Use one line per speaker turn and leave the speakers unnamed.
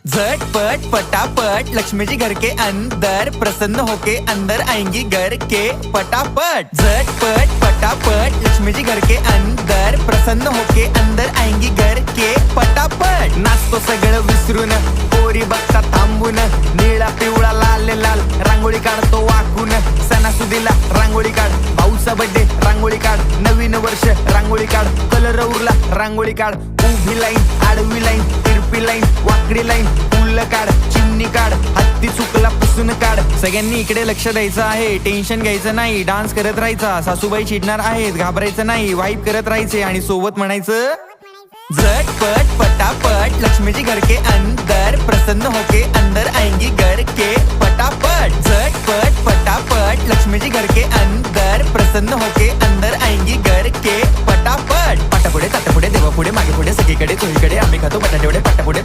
झटपट पटापट लक्ष्मी जी घर के अंदर प्रसन्न होके अंदर आएंगी घर के पटापट। झटपट पटापट लक्ष्मी जी घर के अंदर प्रसन्न होके अंदर आएंगी घर के पटापट। नाचतो सगळं विसरून पोरी बघता थांबून निळा पिवळा लाल लाल रांगोळी काढतो वाकून। सणासुदीला रांगोळी काढ, भाऊचा बर्थडे रांगोळी काढ, नवीन वर्ष रांगोळी काढ, कलर उरला रांगोळी काढ। उभी लाईन, आडवी लाईन, तिरपी लाईन, वाकडी लाईन, फुल काढ, चिमणी काढ, हत्ती चुकला पुसून काढ। सगळ्यांनी इकडे लक्ष द्यायचं आहे, टेन्शन घ्यायचं नाही, डान्स करत राहायचा। सासूबाई चिडणार आहेत, घाबरायचं नाही, वाईब करत राहायचे आणि सोबत म्हणायचं झटपट पटापट लक्ष्मी जी घर के अंदर प्रसन्न होके अंदर आएंगी घर के पटापट। झटपट पटापट लक्ष्मी जी घर के अंदर प्रसन्न होके अंदर आएंगी घर के पटापट। पाटापुढे ताटापुढे देवापुढे मागे पुढे सगळीकडे चोहीकडे आम्ही खातो बटाटेवडे पाटापुढे